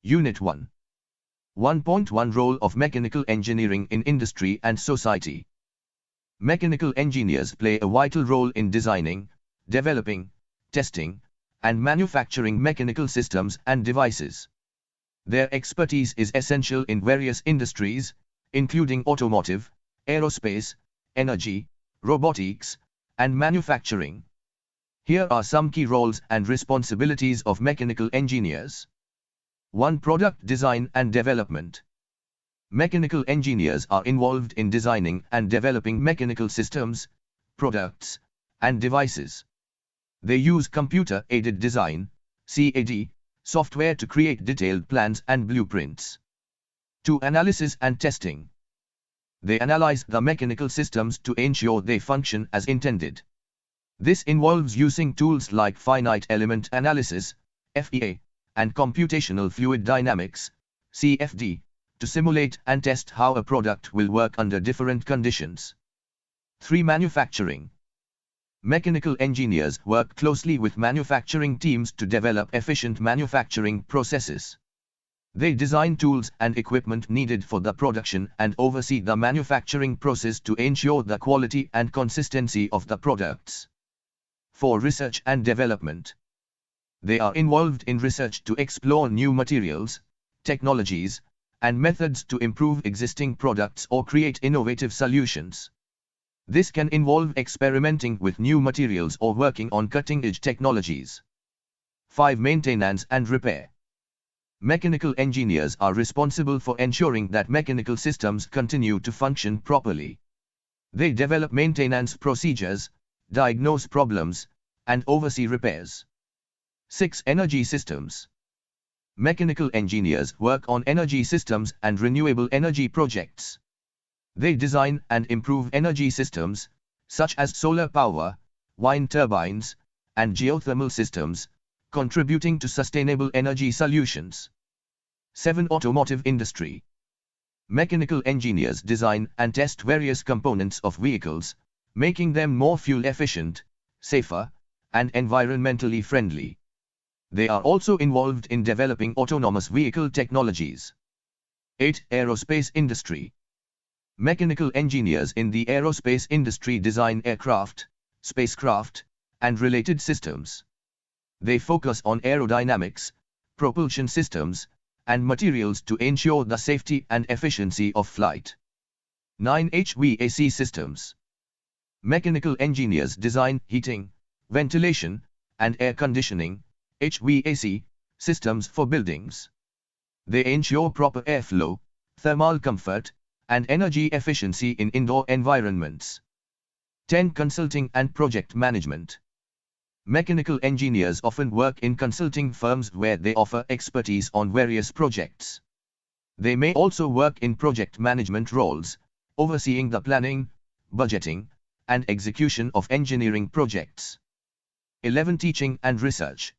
Unit 1. 1.1 Role of Mechanical Engineering in Industry and Society. Mechanical engineers play a vital role in designing, developing, testing, and manufacturing mechanical systems and devices. Their expertise is essential in various industries, including automotive, aerospace, energy, robotics, and manufacturing. Here are some key roles and responsibilities of mechanical engineers. 1. Product design and development. Mechanical engineers are involved in designing and developing mechanical systems, products, and devices. They use computer-aided design, CAD, software to create detailed plans and blueprints. 2. Analysis and testing. They analyze the mechanical systems to ensure they function as intended. This involves using tools like finite element analysis, FEA, and computational fluid dynamics, CFD, to simulate and test how a product will work under different conditions. 3. Manufacturing. Mechanical engineers work closely with manufacturing teams to develop efficient manufacturing processes. They design tools and equipment needed for the production and oversee the manufacturing process to ensure the quality and consistency of the products. 4. Research and development. They are involved in research to explore new materials, technologies, and methods to improve existing products or create innovative solutions. This can involve experimenting with new materials or working on cutting-edge technologies. 5. Maintenance and repair. Mechanical engineers are responsible for ensuring that mechanical systems continue to function properly. They develop maintenance procedures, diagnose problems, and oversee repairs. 6. Energy systems. Mechanical engineers work on energy systems and renewable energy projects. They design and improve energy systems, such as solar power, wind turbines, and geothermal systems, contributing to sustainable energy solutions. 7. Automotive industry. Mechanical engineers design and test various components of vehicles, making them more fuel efficient, safer, and environmentally friendly. They are also involved in developing autonomous vehicle technologies. 8. Aerospace industry. Mechanical engineers in the aerospace industry design aircraft, spacecraft, and related systems. They focus on aerodynamics, propulsion systems, and materials to ensure the safety and efficiency of flight. 9. HVAC systems. Mechanical engineers design heating, ventilation, and air conditioning, HVAC, systems for buildings. They ensure proper airflow, thermal comfort, and energy efficiency in indoor environments. 10. Consulting and project management. Mechanical engineers often work in consulting firms where they offer expertise on various projects. They may also work in project management roles, overseeing the planning, budgeting, and execution of engineering projects. 11. Teaching and research.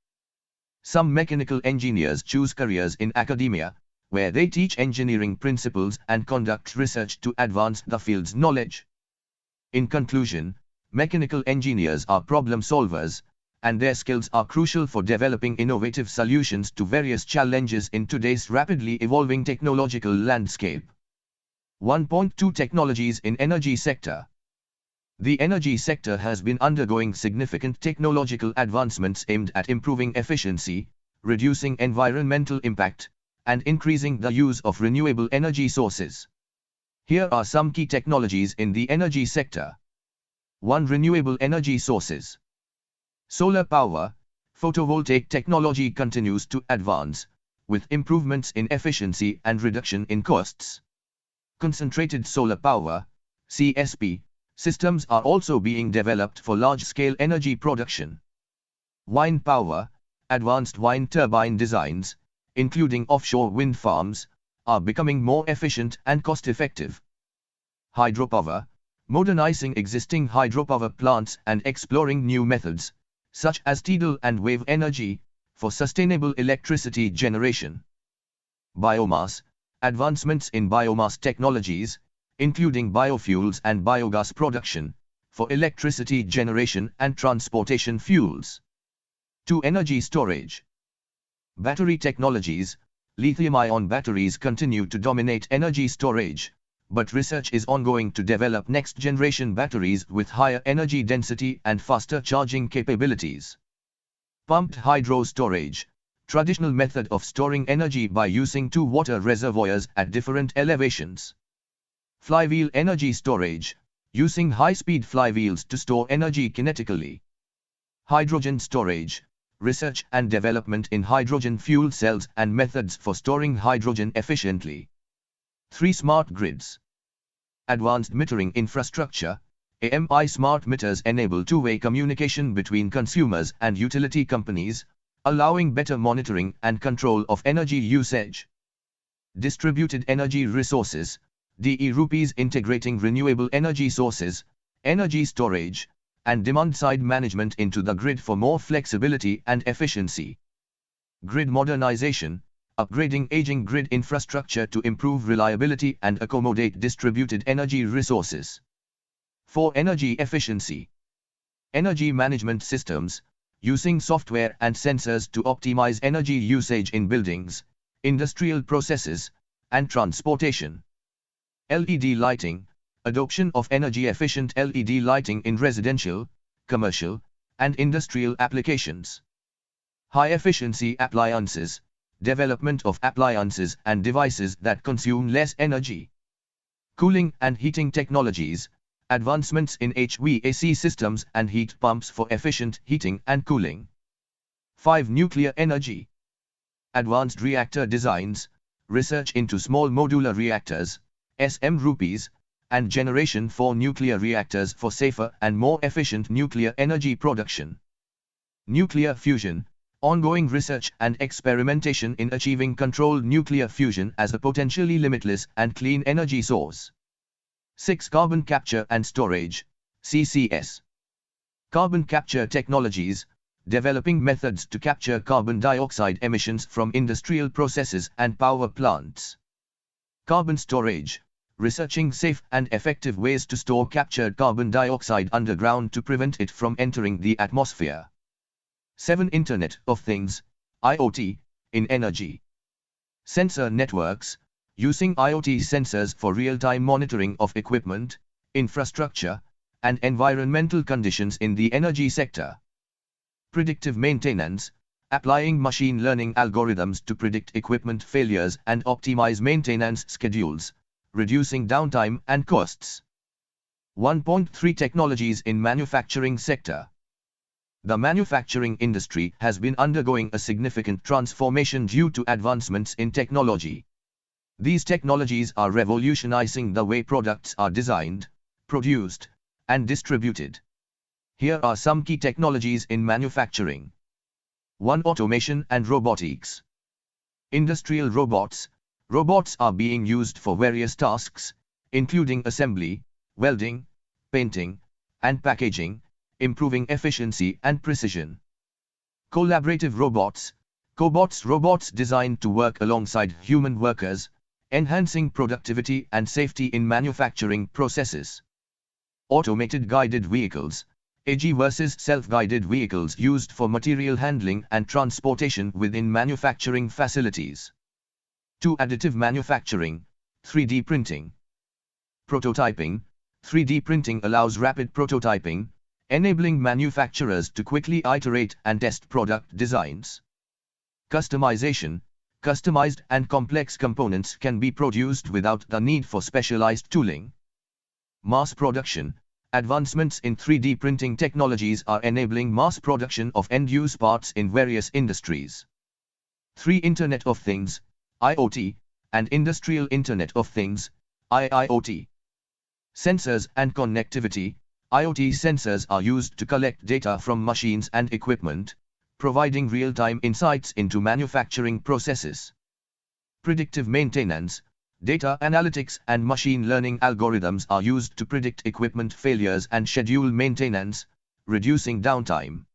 Some mechanical engineers choose careers in academia, where they teach engineering principles and conduct research to advance the field's knowledge. In conclusion, mechanical engineers are problem solvers, and their skills are crucial for developing innovative solutions to various challenges in today's rapidly evolving technological landscape. 1.2 Technologies in energy sector. The energy sector has been undergoing significant technological advancements aimed at improving efficiency, reducing environmental impact, and increasing the use of renewable energy sources. Here are some key technologies in the energy sector. 1. Renewable energy sources. Solar power, photovoltaic technology continues to advance, with improvements in efficiency and reduction in costs. Concentrated solar power, CSP, systems are also being developed for large-scale energy production. Wind power, advanced wind turbine designs, including offshore wind farms, are becoming more efficient and cost-effective. Hydropower, modernizing existing hydropower plants and exploring new methods, such as tidal and wave energy, for sustainable electricity generation. Biomass, advancements in biomass technologies, including biofuels and biogas production, for electricity generation and transportation fuels. 2. Energy storage. Battery technologies, Lithium-ion batteries continue to dominate energy storage, but research is ongoing to develop next-generation batteries with higher energy density and faster charging capabilities. Pumped hydro storage, traditional method of storing energy by using two water reservoirs at different elevations. Flywheel energy storage, using high-speed flywheels to store energy kinetically. Hydrogen storage, research and development in hydrogen fuel cells and methods for storing hydrogen efficiently. 3. Smart grids. Advanced metering infrastructure. AMI smart meters enable two-way communication between consumers and utility companies, allowing better monitoring and control of energy usage. Distributed energy resources. DE rupees integrating renewable energy sources, energy storage, and demand-side management into the grid for more flexibility and efficiency. Grid modernization, upgrading aging grid infrastructure to improve reliability and accommodate distributed energy resources. 4. Energy efficiency. Energy management systems, using software and sensors to optimize energy usage in buildings, industrial processes, and transportation. LED lighting, adoption of energy-efficient LED lighting in residential, commercial, and industrial applications. High-efficiency appliances, development of appliances and devices that consume less energy. Cooling and heating technologies, advancements in HVAC systems and heat pumps for efficient heating and cooling. 5. Nuclear energy. Advanced reactor designs, research into small modular reactors, SM rupees, and Generation 4 nuclear reactors for safer and more efficient nuclear energy production. Nuclear fusion, ongoing research and experimentation in achieving controlled nuclear fusion as a potentially limitless and clean energy source. 6. Carbon capture and storage, CCS. Carbon capture technologies, developing methods to capture carbon dioxide emissions from industrial processes and power plants. Carbon storage, researching safe and effective ways to store captured carbon dioxide underground to prevent it from entering the atmosphere. 7. Internet of Things, IoT, in energy. Sensor networks, using IoT sensors for real-time monitoring of equipment, infrastructure, and environmental conditions in the energy sector. Predictive maintenance, applying machine learning algorithms to predict equipment failures and optimize maintenance schedules, reducing downtime and costs. 1.3 Technologies in manufacturing sector. The manufacturing industry has been undergoing a significant transformation due to advancements in technology. These technologies are revolutionizing the way products are designed, produced, and distributed. Here are some key technologies in manufacturing. 1. Automation and robotics. Industrial robots. Robots are being used for various tasks, including assembly, welding, painting, and packaging, improving efficiency and precision. Collaborative robots. Cobots, robots designed to work alongside human workers, enhancing productivity and safety in manufacturing processes. Automated guided vehicles. AG versus self-guided vehicles used for material handling and transportation within manufacturing facilities. 2. Additive manufacturing, 3D printing. Prototyping. 3D printing allows rapid prototyping, enabling manufacturers to quickly iterate and test product designs. Customization. Customized and complex components can be produced without the need for specialized tooling. Mass production. Advancements in 3D printing technologies are enabling mass production of end-use parts in various industries. 3. Internet of Things, IoT, and Industrial Internet of Things, IIoT. Sensors and connectivity. IoT sensors are used to collect data from machines and equipment, providing real-time insights into manufacturing processes. Predictive maintenance. Data analytics and machine learning algorithms are used to predict equipment failures and schedule maintenance, reducing downtime.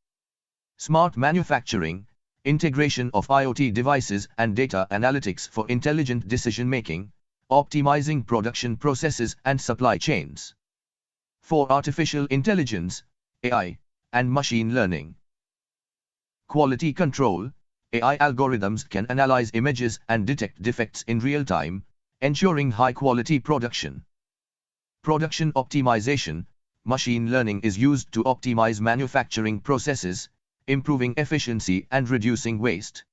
Smart manufacturing. Integration of IoT devices and data analytics for intelligent decision-making, optimizing production processes and supply chains. 4. Artificial intelligence, AI, and machine learning. Quality control. AI algorithms can analyze images and detect defects in real time, ensuring high-quality production. Production optimization. Machine learning is used to optimize manufacturing processes, improving efficiency and reducing waste.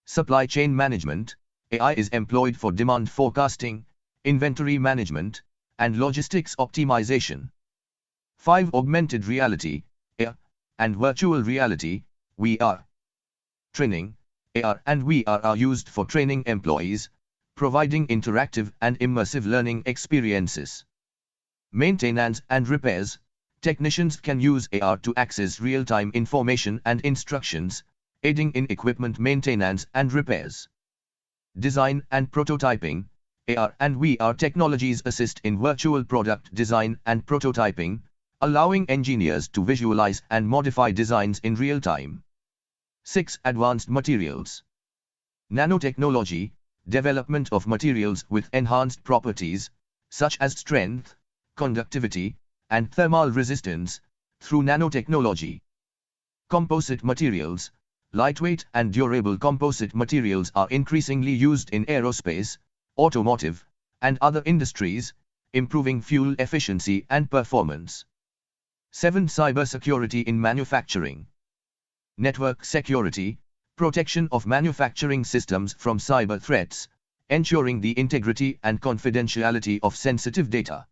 Supply chain management. AI is employed for demand forecasting, inventory management, and logistics optimization. 5. Augmented reality, AR, and virtual reality, VR. Training. AR and VR are used for training employees, providing interactive and immersive learning experiences. Maintenance and repairs. Technicians can use AR to access real-time information and instructions, aiding in equipment maintenance and repairs. Design and prototyping. AR and VR technologies assist in virtual product design and prototyping, allowing engineers to visualize and modify designs in real time. 6. Advanced materials. Nanotechnology. Development of materials with enhanced properties, such as strength, conductivity, and thermal resistance, through nanotechnology. Composite materials. Lightweight and durable composite materials are increasingly used in aerospace, automotive, and other industries, improving fuel efficiency and performance. 7. Cybersecurity in manufacturing. Network security. Protection of manufacturing systems from cyber threats, ensuring the integrity and confidentiality of sensitive data.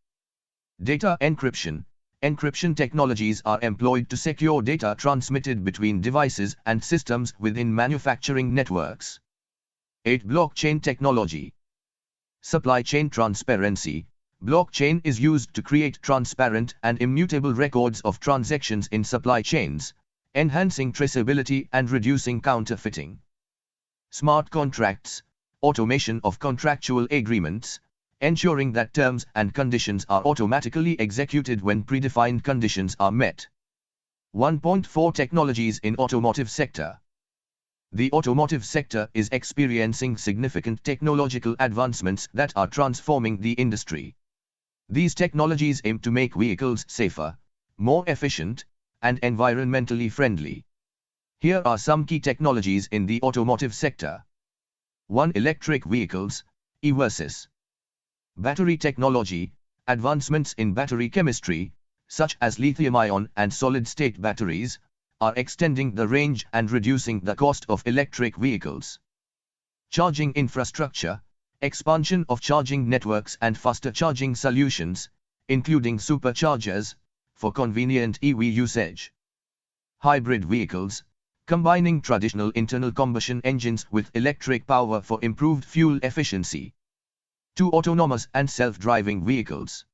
Data encryption. Encryption technologies are employed to secure data transmitted between devices and systems within manufacturing networks. 8. Blockchain technology. Supply chain transparency. Blockchain is used to create transparent and immutable records of transactions in supply chains, enhancing traceability and reducing counterfeiting. Smart contracts. Automation of contractual agreements, ensuring that terms and conditions are automatically executed when predefined conditions are met. 1.4 Technologies in automotive sector. The automotive sector is experiencing significant technological advancements that are transforming the industry. These technologies aim to make vehicles safer, more efficient, and environmentally friendly. Here are some key technologies in the automotive sector. 1. Electric vehicles, EVs. Battery technology. Advancements in battery chemistry, such as lithium-ion and solid-state batteries, are extending the range and reducing the cost of electric vehicles. Charging infrastructure. Expansion of charging networks and faster charging solutions, including superchargers, for convenient EV usage. Hybrid vehicles. Combining traditional internal combustion engines with electric power for improved fuel efficiency. 2. Autonomous and self-driving vehicles.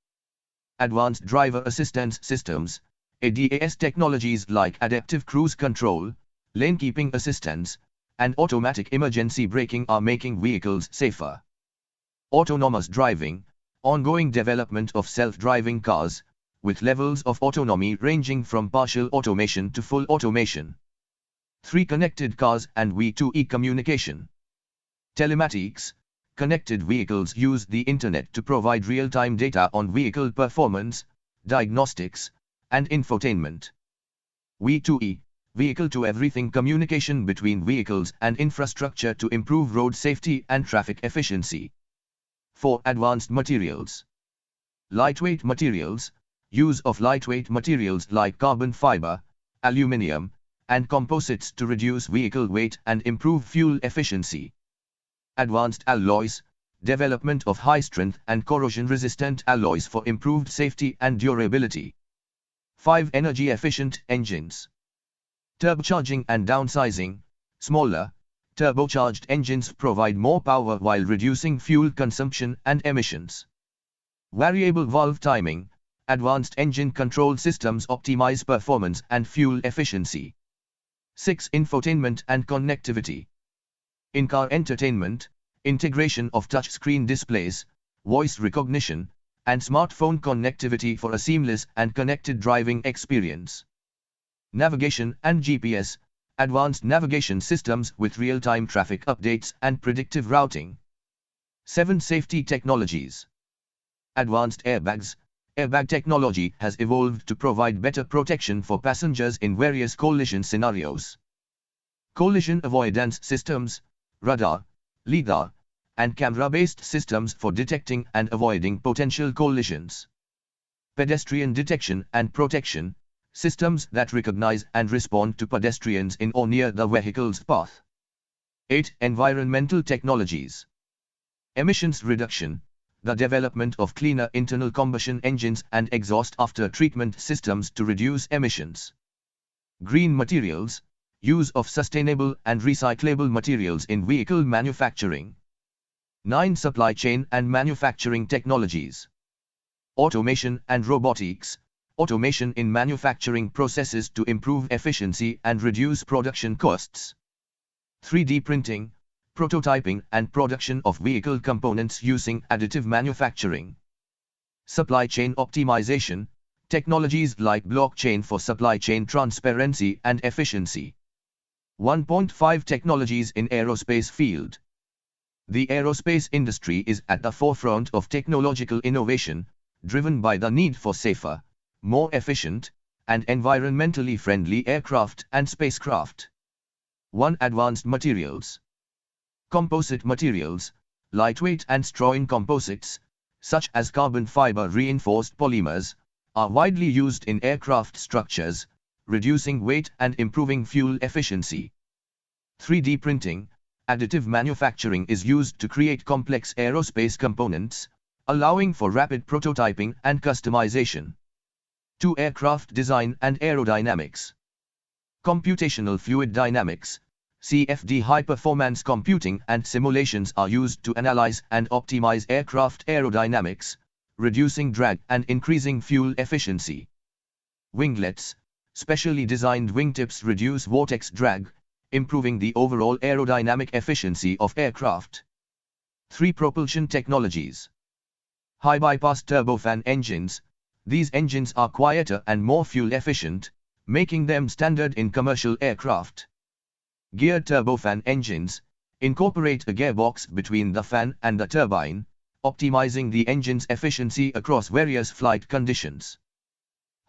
Advanced driver assistance systems, ADAS technologies like adaptive cruise control, lane keeping assistance, and automatic emergency braking are making vehicles safer. Autonomous driving. Ongoing development of self-driving cars, with levels of autonomy ranging from partial automation to full automation. 3. Connected cars and V2E communication. Telematics. Connected vehicles use the internet to provide real-time data on vehicle performance, diagnostics, and infotainment. V2E. Vehicle-to-everything communication between vehicles and infrastructure to improve road safety and traffic efficiency. 4. Advanced materials. Lightweight materials. Use of lightweight materials like carbon fiber, aluminium, and composites to reduce vehicle weight and improve fuel efficiency. Advanced alloys. Development of high-strength and corrosion-resistant alloys for improved safety and durability. 5. Energy-efficient engines. Turbocharging and downsizing. Smaller, turbocharged engines provide more power while reducing fuel consumption and emissions. Variable valve timing. Advanced engine control systems optimize performance and fuel efficiency. 6. Infotainment and connectivity. In-car entertainment, integration of touchscreen displays, voice recognition, and smartphone connectivity for a seamless and connected driving experience. Navigation and GPS, advanced navigation systems with real-time traffic updates and predictive routing. 7. Safety technologies. Advanced airbags. Airbag technology has evolved to provide better protection for passengers in various collision scenarios. collision avoidance systems, radar, lidar, and camera-based systems for detecting and avoiding potential collisions. Pedestrian detection and protection, systems that recognize and respond to pedestrians in or near the vehicle's path. 8. Environmental technologies. Emissions reduction, the development of cleaner internal combustion engines and exhaust after treatment systems to reduce emissions. Green materials, use of sustainable and recyclable materials in vehicle manufacturing. 9. Supply chain and manufacturing technologies. Automation and robotics, automation in manufacturing processes to improve efficiency and reduce production costs. 3D printing, prototyping and production of vehicle components using additive manufacturing. Supply chain optimization, technologies like blockchain for supply chain transparency and efficiency. 1.5 Technologies in aerospace field. The aerospace industry is at the forefront of technological innovation, driven by the need for safer, more efficient, and environmentally friendly aircraft and spacecraft. 1. Advanced materials. Composite materials, lightweight and straw-in composites, such as carbon fiber reinforced polymers, are widely used in aircraft structures, reducing weight and improving fuel efficiency. 3D printing, additive manufacturing is used to create complex aerospace components, allowing for rapid prototyping and customization. 2. Aircraft design and aerodynamics. Computational fluid dynamics, CFD high-performance computing and simulations are used to analyze and optimize aircraft aerodynamics, reducing drag and increasing fuel efficiency. Winglets, specially designed wingtips reduce vortex drag, improving the overall aerodynamic efficiency of aircraft. 3. Propulsion technologies. High bypass turbofan engines, these engines are quieter and more fuel efficient, making them standard in commercial aircraft. Geared turbofan engines incorporate a gearbox between the fan and the turbine, optimizing the engine's efficiency across various flight conditions.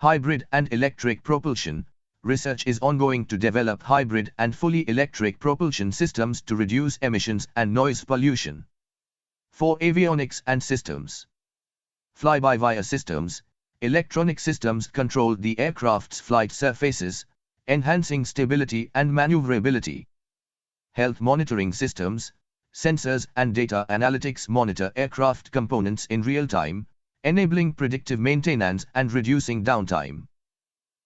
Hybrid and electric propulsion, research is ongoing to develop hybrid and fully electric propulsion systems to reduce emissions and noise pollution. 4. Avionics and systems. Fly-by-wire systems, electronic systems control the aircraft's flight surfaces, enhancing stability and maneuverability. Health monitoring systems, sensors and data analytics monitor aircraft components in real time, enabling predictive maintenance and reducing downtime.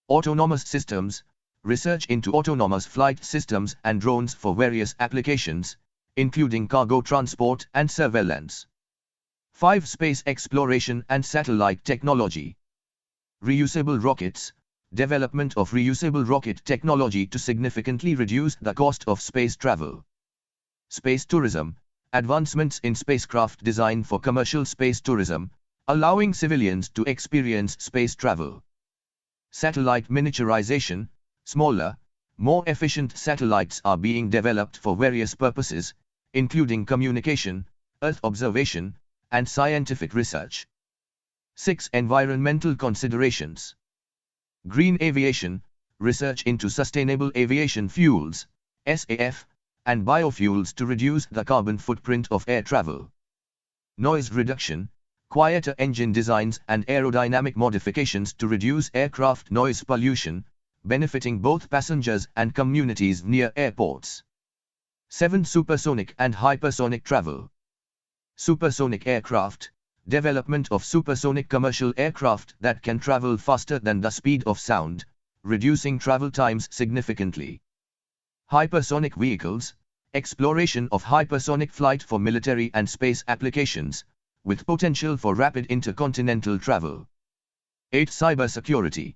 Autonomous systems, research into autonomous flight systems and drones for various applications, including cargo transport and surveillance. 5. Space exploration and satellite technology. Reusable rockets, development of reusable rocket technology to significantly reduce the cost of space travel. Space tourism, advancements in spacecraft design for commercial space tourism, allowing civilians to experience space travel. Satellite miniaturization, smaller, more efficient satellites are being developed for various purposes, including communication, Earth observation, and scientific research. 6. Environmental considerations. Green aviation, research into sustainable aviation fuels, SAF, and biofuels to reduce the carbon footprint of air travel. Noise reduction, quieter engine designs and aerodynamic modifications to reduce aircraft noise pollution, benefiting both passengers and communities near airports. 7. Supersonic and hypersonic travel. Supersonic aircraft, development of supersonic commercial aircraft that can travel faster than the speed of sound, reducing travel times significantly. Hypersonic vehicles, exploration of hypersonic flight for military and space applications, with potential for rapid intercontinental travel. 8. Cybersecurity.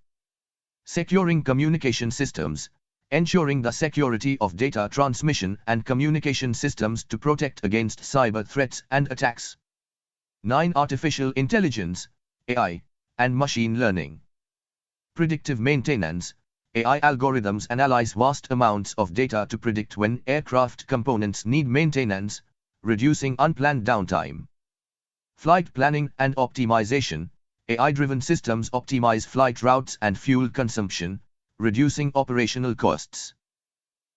Securing communication systems, ensuring the security of data transmission and communication systems to protect against cyber threats and attacks. 9. Artificial intelligence, AI, and machine learning. Predictive maintenance, AI algorithms analyze vast amounts of data to predict when aircraft components need maintenance, reducing unplanned downtime. Flight planning and optimization, AI-driven systems optimize flight routes and fuel consumption, reducing operational costs.